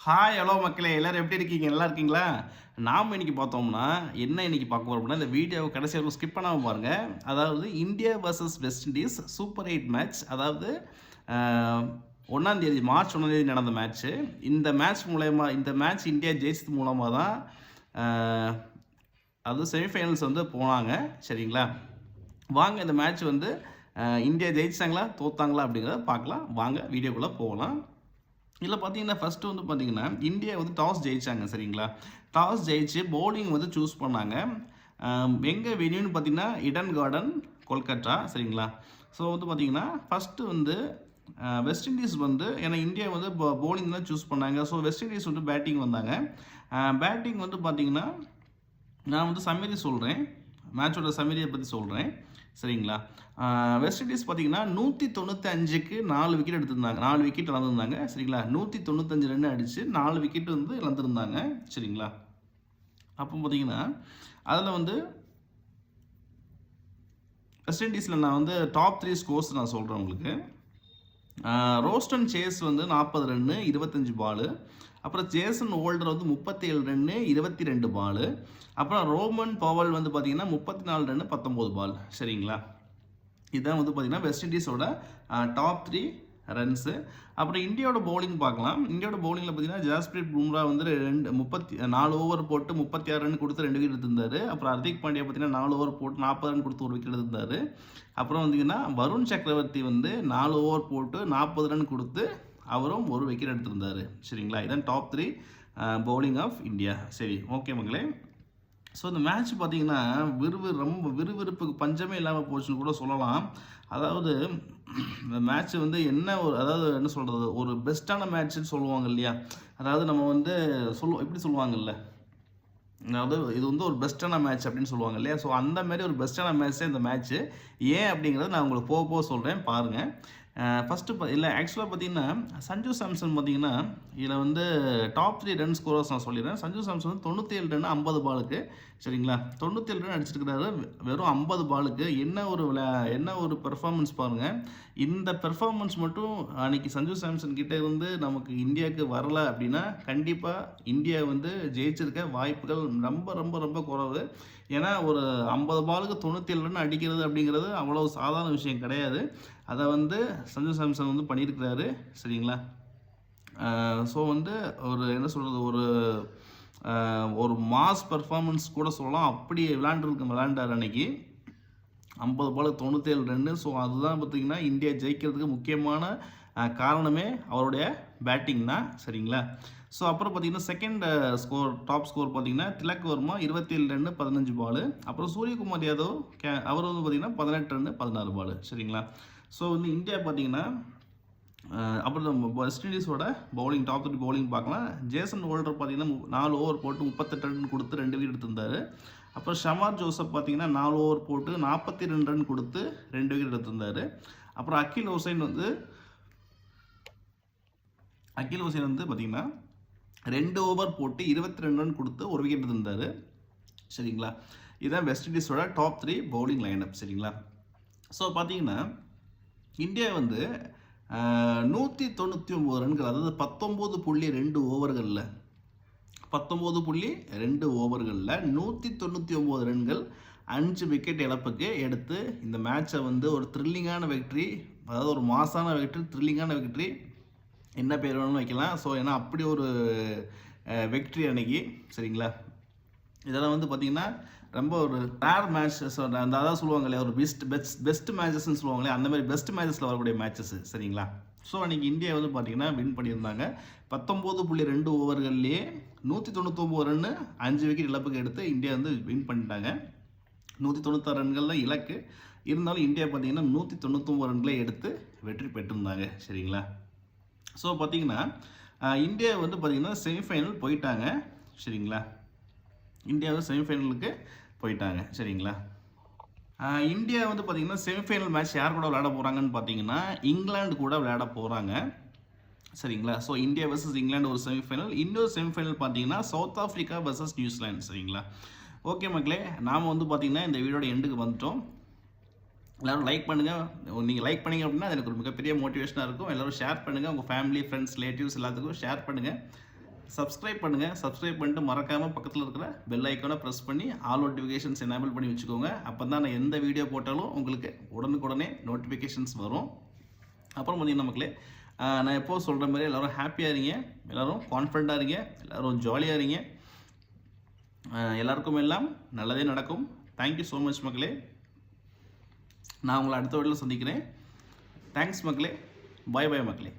Hi hello மக்களே எல்லாரும் எப்படி இருக்கீங்க? நல்லா இருக்கீங்களா? நாம இன்னைக்கு பார்த்தோம்னா, என்ன இன்னைக்கு பார்க்க போறோம் அப்படின்னா, இந்த வீடியோவ கடைசி வரைக்கும் ஸ்கிப் பண்ணாம பாருங்க. அதாவது India versus west Indies super 8 match. அதாவது அ 1ஆம் தேதி மார்ச் 1ஆம் தேதி நடந்த மேட்ச்சு. இந்த மேட்ச் இந்தியா ஜெயிச்சது மூலமா தான் அ அது செமிஃபைனல்ஸ் வந்து போனாங்க. சரிங்களா? வாங்க இந்த மேட்ச் வந்து இந்தியா ஜெயிச்சாங்களா? தோத்தாங்களா? அப்படிங்கிறத பார்க்கலாம். வாங்க வீடியோக்குள்ள போகலாம். இதில் பார்த்தீங்கன்னா ஃபஸ்ட்டு வந்து பார்த்தீங்கன்னா இந்தியா வந்து டாஸ் ஜெயிச்சாங்க. சரிங்களா? டாஸ் ஜெயிச்சு பவுலிங் வந்து சூஸ் பண்ணாங்க. எங்கே வென்யூன்னு பார்த்தீங்கன்னா இடன் கார்டன் கொல்கத்தா. சரிங்களா? ஸோ வந்து பார்த்தீங்கன்னா ஃபஸ்ட்டு வந்து வெஸ்ட் இண்டீஸ் வந்து ஏன்னா இந்தியா வந்து பவுலிங் தான் சூஸ் பண்ணாங்க. ஸோ வெஸ்ட் இண்டீஸ் வந்து பேட்டிங் வந்தாங்க. பேட்டிங் வந்து பார்த்தீங்கன்னா நான் வந்து சம்மரி சொல்கிறேன். மேட்சோட சம்மரியை பற்றி சொல்கிறேன். சரிங்களா? வெஸ்ட் இண்டீஸ் பார்த்தீங்கன்னா 195க்கு 4 விக்கெட் எடுத்திருந்தாங்க. 4 விக்கெட் இழந்திருந்தாங்க. சரிங்களா? 195 ரன் அடித்து 4 விக்கெட் வந்து இழந்திருந்தாங்க. சரிங்களா? அப்போ பார்த்தீங்கன்னா அதில் வந்து வெஸ்ட் இண்டீஸில் நான் வந்து டாப் 3 ஸ்கோர்ஸ் நான் சொல்கிறேன் உங்களுக்கு. ரோஸ்டன் சேஸ் வந்து 40 ரன்னு 25 பாலு. அப்புறம் ஜேசன் ஹோல்டர் வந்து 37 ரன்னு 22 பாலு. அப்புறம் ரோமன் பவல் வந்து பார்த்தீங்கன்னா 34 ரன்னு 19 பால். சரிங்களா? இதுதான் வந்து பார்த்தீங்கன்னா வெஸ்ட் இண்டீஸோட டாப் 3 ரன்ஸு. அப்புறம் இந்தியாவோட பவுலிங் பார்க்கலாம். இந்தியாவோட பவுலிங்கில் பார்த்தீங்கன்னா ஜாஸ்பிரீத் பும்ரா வந்து 4 ஓவர் போட்டு 36 ரன் கொடுத்து 2 விக்கெட் எடுத்திருந்தாரு. அப்புறம் ஹர்திக் பாண்டியா பார்த்தீங்கன்னா 4 ஓவர் போட்டு 40 ரன் கொடுத்து 1 விக்கெட் எடுத்திருந்தாரு. அப்புறம் வந்தீங்கன்னா வருண் சக்கரவர்த்தி வந்து 4 ஓவர் போட்டு 40 ரன் கொடுத்து அவரும் 1 விக்கெட் எடுத்திருந்தாரு. சரிங்களா? இதான் டாப் 3 பவுலிங் ஆஃப் இந்தியா. சரி, ஓகே மங்களே. ஸோ இந்த மேட்ச் பார்த்தீங்கன்னா ரொம்ப விறுவிறுப்புக்கு பஞ்சமே இல்லாமல் போச்சுன்னு கூட சொல்லலாம். அதாவது இந்த மேட்ச் வந்து அதாவது என்ன சொல்கிறது, ஒரு பெஸ்ட்டான மேட்ச்னு சொல்லுவாங்க இல்லையா? அதாவது நம்ம வந்து இப்படி சொல்லுவாங்கல்ல, அதாவது இது வந்து ஒரு பெஸ்ட்டான மேட்ச் அப்படின்னு சொல்லுவாங்க இல்லையா? ஸோ அந்த மாதிரி ஒரு பெஸ்ட்டான மேட்ச் தான் இந்த மேட்ச்சு. ஏன் அப்படிங்கிறத நான் உங்களுக்கு போக போக சொல்கிறேன் பாருங்கள். ஃபஸ்ட்டு இல்லை ஆக்சுவலாக பார்த்தீங்கன்னா சஞ்சு சாம்சன் பார்த்தீங்கன்னா இதில் வந்து டாப் 3 ரன் ஸ்கோரர்ஸ் நான் சொல்லிடுறேன். சஞ்சு சாம்சன் வந்து 97 ரன் 50 பாலுக்கு. சரிங்களா? 97 ரன் அடிச்சிருக்கிறாரு வெறும் 50 பாலுக்கு. என்ன ஒரு பெர்ஃபார்மன்ஸ் பாருங்கள். இந்த பெர்ஃபார்மன்ஸ் மட்டும் அன்றைக்கி சஞ்சு சாம்சன் கிட்டே இருந்து நமக்கு இந்தியாவுக்கு வரலை அப்படின்னா கண்டிப்பாக இந்தியா வந்து ஜெயிச்சிருக்க வாய்ப்புகள் ரொம்ப ரொம்ப ரொம்ப குறைவு. ஏன்னா ஒரு 50 பாலுக்கு 97 ரன் அடிக்கிறது அப்படிங்கிறது அவ்வளோ சாதாரண விஷயம் கிடையாது. அதை வந்து சஞ்சு சாம்சன் வந்து பண்ணியிருக்கிறாரு. சரிங்களா? ஸோ வந்து என்ன சொல்கிறது, ஒரு மாஸ் பர்ஃபார்மன்ஸ் கூட சொல்லலாம். அப்படி விளையாண்டார் அன்னைக்கு. 50 பாலுக்கு 97 ரன்னு. ஸோ அதுதான் பார்த்திங்கன்னா இந்தியா ஜெயிக்கிறதுக்கு முக்கியமான காரணமே அவருடைய பேட்டிங் தான். சரிங்களா? ஸோ அப்புறம் பார்த்திங்கன்னா செகண்ட் டாப் ஸ்கோர் பார்த்திங்கன்னா திலக் வர்மா 27 ரன்னு 15 பாலு. அப்புறம் சூரியகுமார் யாதவ் அவர் வந்து பார்த்திங்கன்னா 18 ரன்னு 16 பாலு. சரிங்களா? ஸோ வந்து இந்தியா பார்த்திங்கன்னா அப்புறம் வெஸ்ட் இண்டீஸோட பவுலிங் டாப் 3 பவுலிங் பார்க்கலாம். ஜேசன் ஹோல்டர் பார்த்திங்கன்னா 4 ஓவர் போட்டு 38 ரன் கொடுத்து 2 விக்கெட் எடுத்திருந்தார். அப்புறம் ஷமார் ஜோசப் பார்த்திங்கன்னா 4 ஓவர் போட்டு 42 ரன் கொடுத்து 2 விக்கெட் எடுத்திருந்தார். அப்புறம் அகில் ஹுசைன் வந்து பார்த்திங்கன்னா 2 ஓவர் போட்டு 22 ரன் கொடுத்து 1 விக்கெட் எடுத்திருந்தார். சரிங்களா? இதுதான் வெஸ்ட் இண்டீஸோட டாப் 3 பவுலிங் லைனப். சரிங்களா? ஸோ பார்த்தீங்கன்னா இந்தியா வந்து 199 ரன்கள், அதாவது 19.2 ஓவர்களில் 199 ரன்கள் 5 விக்கெட் இழப்புக்கு எடுத்து இந்த மேட்சை வந்து ஒரு த்ரில்லிங்கான வெற்றி, அதாவது ஒரு மாசான வெற்றி, த்ரில்லிங்கான வெற்றி, என்ன பேர் வேணும்னு வைக்கலாம். ஸோ ஏன்னா அப்படி ஒரு வெற்றி அன்னைக்கு. சரிங்களா? இதெல்லாம் வந்து பார்த்திங்கன்னா ரொம்ப ஒரு ரேர் மேட்சஸ், அதான் சொல்லுவாங்க இல்லையா, ஒரு பெஸ்ட் மேட்சஸ்ன்னு சொல்லுவாங்க இல்லையா, அந்த மாதிரி பெஸ்ட் மேட்சஸில் வரக்கூடிய மேட்சஸ். சரிங்களா? ஸோ அன்றைக்கி இந்தியா வந்து பார்த்திங்கன்னா வின் பண்ணியிருந்தாங்க. 19.2 ஓவர்கள்லேயே 199 ரன்னு 5 விக்கெட் இழப்புக்கு எடுத்து இந்தியா வந்து வின் பண்ணிட்டாங்க. 196 ரன்கள் தான் இலக்கு. இருந்தாலும் இந்தியா பார்த்திங்கன்னா 199 ரன்களே எடுத்து வெற்றி பெற்றிருந்தாங்க. சரிங்களா? ஸோ பார்த்திங்கன்னா இந்தியா வந்து பார்த்திங்கன்னா செமிஃபைனல் போயிட்டாங்க. சரிங்களா? இந்தியா வந்து செமிஃபைனலுக்கு போயிட்டாங்க. சரிங்களா? இந்தியா வந்து பார்த்திங்கன்னா செமிஃபைனல் மேட்ச் யார் கூட விளையாட போகிறாங்கன்னு பார்த்தீங்கன்னா இங்கிலாந்து கூட விளையாட போகிறாங்க. சரிங்களா? ஸோ இந்தியா வர்சஸ் இங்கிலாந்து ஒரு செமிஃபைனல். இன்னொரு செமிஃபைனல் பார்த்தீங்கன்னா சவுத் ஆஃப்ரிக்கா வர்சஸ் நியூசிலாந்து. சரிங்களா? ஓகே மக்களே, நாம் வந்து பார்த்திங்கன்னா இந்த வீடியோட எண்டுக்கு வந்துட்டோம். எல்லோரும் லைக் பண்ணுங்கள். நீங்கள் லைக் பண்ணிங்க அப்படின்னா எனக்கு ஒரு மிகப்பெரிய மோட்டிவேஷனாக இருக்கும். எல்லோரும் ஷேர் பண்ணுங்கள். உங்கள் ஃபேமிலி, ஃப்ரெண்ட்ஸ், ரிலேட்டிவ்ஸ் எல்லாத்துக்கும் ஷேர் பண்ணுங்கள். சப்ஸ்கிரைப் பண்ணுங்கள். சப்ஸ்கிரைப் பண்ணிட்டு மறக்காமல் பக்கத்தில் இருக்கிற பெல் ஐக்கானை ப்ரெஸ் பண்ணி ஆல் நோட்டிஃபிகேஷன்ஸ் எனேபிள் பண்ணி வச்சுக்கோங்க. அப்போ தான் நான் எந்த வீடியோ போட்டாலும் உங்களுக்கு உடனுக்குடனே நோட்டிஃபிகேஷன்ஸ் வரும். அப்புறம் பார்த்தீங்கன்னா மக்களே, நான் எப்போது சொல்கிற மாதிரி எல்லோரும் ஹாப்பியாக இருங்க, எல்லோரும் கான்ஃபிடண்ட்டாக இருங்க, எல்லோரும் ஜாலியாக இருங்க. எல்லாருக்கும் எல்லாம் நல்லதே நடக்கும். தேங்க்யூ ஸோ மச் மக்களே. நான் உங்களை அடுத்த வீடியோவில் சந்திக்கிறேன். தேங்க்ஸ் மக்களே. பாய் பாய் மக்களே.